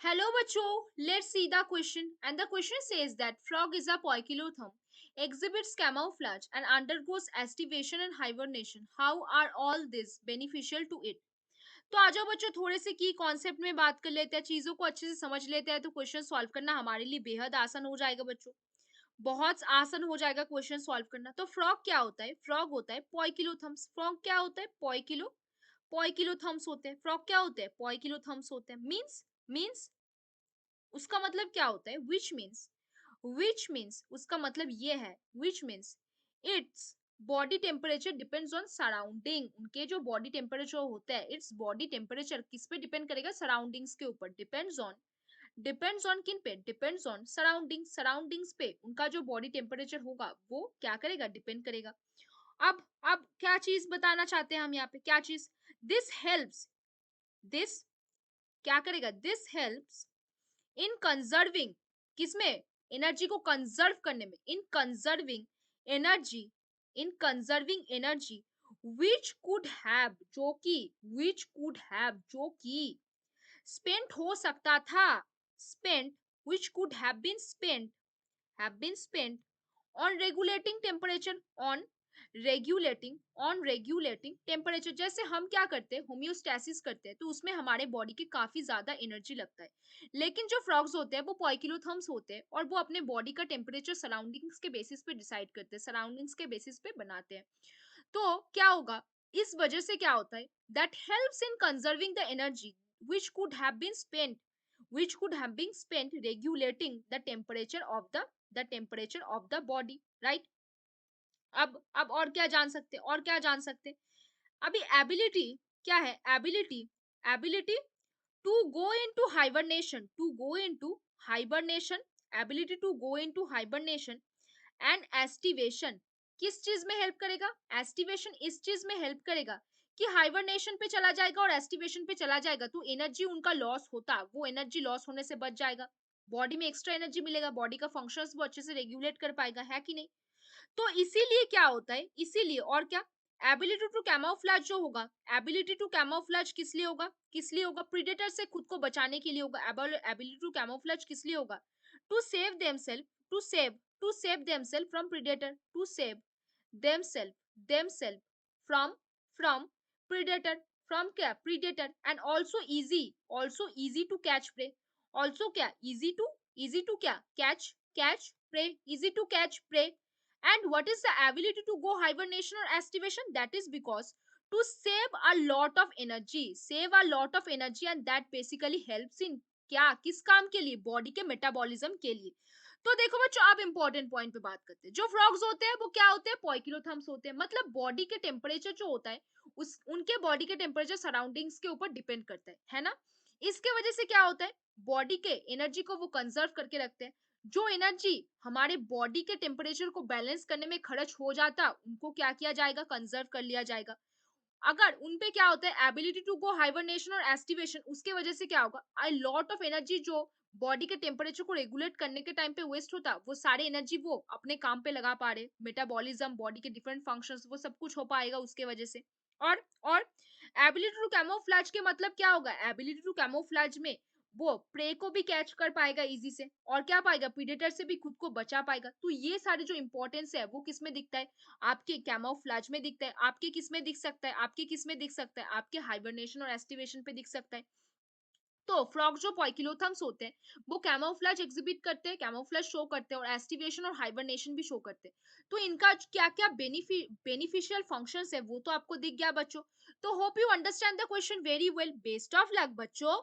Hello बच्चों, let's see the question. And the question says that frog is a poikilotherm, exhibits camouflage and undergoes estivation and hibernation. How are all this beneficial to it? तो आ जाओ बच्चों, थोड़े से की concept में बात कर लेते हैं, चीजों को अच्छे से समझ लेते हैं, तो क्वेश्चन सॉल्व करना हमारे लिए बेहद आसान हो जाएगा बच्चों। बहुत आसान हो जाएगा क्वेश्चन सॉल्व करना। तो फ्रॉग क्या होता है? फ्रॉग होता है पोइकिलोथर्म्स। फ्रॉग क्या होता है? पोइकिलोथर्म्स होते हैं। फ्रॉग क्या होते हैं? पोइकिलोथर्म्स होते हैं। मीन्स उसका मतलब क्या होता है? विच मीन्स उसका मतलब ये है, which means its body temperature depends on surrounding. उनके जो बॉडी टेम्परेचर होता है, इट्स बॉडी टेम्परेचर किस पे डिपेंड करेगा? सराउंडिंग्स के ऊपर। डिपेंड्स ऑन किन पे? डिपेंड्स ऑन सराउंडिंग्स पे उनका जो बॉडी टेम्परेचर होगा वो क्या करेगा? डिपेंड करेगा। अब क्या चीज बताना चाहते हैं हम यहाँ पे? क्या चीज? दिस हेल्प्स, दिस क्या करेगा? दिस हेल्प्स इन कंजर्विंग, किसमें? एनर्जी को कंजर्व करने में। Energy in conserving energy which could have, जो कि स्पेंट हो सकता था, spent which could have been spent on regulating temperature, on regulating temperature. जैसे हम क्या करते हैं? होम्योस्टैसिस करते हैं, तो उसमें हमारे बॉडी की काफी ज्यादा एनर्जी लगता है। लेकिन जो फ्रॉग्स होते हैं वो पोइकिलोथर्म्स होते हैं और वो अपने बॉडी का टेम्परेचर सराउंडिंग्स के बेसिस पे डिसाइड करते हैं, सराउंडिंग्स के बेसिस पे बनाते हैं। तो क्या होगा? इस वजह से क्या होता है? That helps in conserving the energy which could have been spent regulating the temperature of the body, right? अब और क्या जान सकते हैं? अभी एबिलिटी क्या है? Ability to go into hibernation ability to go into hibernation and aestivation किस चीज में हेल्प करेगा? एस्टिवेशन इस चीज में हेल्प करेगा कि हाइबरनेशन पे चला जाएगा और एस्टिवेशन पे चला जाएगा, तो एनर्जी उनका लॉस होता, वो एनर्जी लॉस होने से बच जाएगा। बॉडी में एक्स्ट्रा एनर्जी मिलेगा, बॉडी का फंक्शंस वो अच्छे से रेगुलेट कर पाएगा, है कि नहीं? तो इसीलिए क्या होता है? इसीलिए और क्या? एबिलिटी टू कैमोफ्लेज जो होगा, एबिलिटी टू कैमोफ्लेज किस लिए होगा? प्रीडेटर से खुद को बचाने के लिए होगा। एबिलिटी टू कैमोफ्लेज किस लिए होगा? To save themselves, to save themselves from predator, to save themselves from from predator, from क्या? Predator. And also easy to catch prey, also क्या? इजी टू क्या? Catch prey, easy to catch prey. And what is the ability to go hibernation or estivation? That is because to save a lot of energy, and that basically helps in क्या? किस काम के लिए? Body के metabolism के लिए। तो देखो बच्चों, आप इंपॉर्टेंट पॉइंट पे बात करते हैं। जो फ्रॉग्स होते हैं वो क्या होते हैं? पोइकिलोथर्म्स होते हैं। मतलब बॉडी के टेम्परेचर जो होता है, उस उनके बॉडी के टेम्परेचर सराउंडिंग्स के ऊपर डिपेंड करता है ना? इसके वजह से क्या होता है? बॉडी के एनर्जी को वो कंजर्व करके रखते हैं। जो एनर्जी हमारे बॉडी के टेम्परेचर को बैलेंस करने में खर्च हो जाता, उनको क्या किया जाएगा? कंजर्व कर लिया जाएगा। अगर उन पे क्या होता है? एबिलिटी टू गो हाइबरनेशन और एस्टिवेशन, उसके वजह से क्या होगा? अ लॉट ऑफ एनर्जी जो बॉडी के टेम्परेचर को रेगुलेट करने के टाइम पे वेस्ट होता, वो सारे एनर्जी वो अपने काम पे लगा पा रहे, मेटाबॉलिज्म, बॉडी के डिफरेंट फंक्शंस, वो सब कुछ हो पाएगा उसके वजह से। और एबिलिटी टू कैमोफ्लेज के मतलब क्या होगा? एबिलिटी टू कैमोफ्लेज में वो प्रे को भी कैच कर पाएगा इजी से, और क्या पाएगा? प्रीडेटर से भी खुद को बचा पाएगा। तो ये सारे जो इंपॉर्टेंस है वो किस में दिखता है? आपके कैमोफ्लेज में दिखता है। आपके किस में दिख सकता है? आपके हाइबरनेशन और एस्टिवेशन पे दिख सकता है। तो फ्रॉग जो पोइकिलोथर्म्स होते हैं वो कैमोफ्लेज एग्जिबिट करते हैं, कैमोफ्लेज शो करते हैं, और एस्टिवेशन और हाइबरनेशन भी शो करते हैं। तो इनका क्या क्या बेनिफिशियल फंक्शंस है वो तो आपको दिख गया बच्चों। तो hope you understand the question very well. Best of luck बच्चों।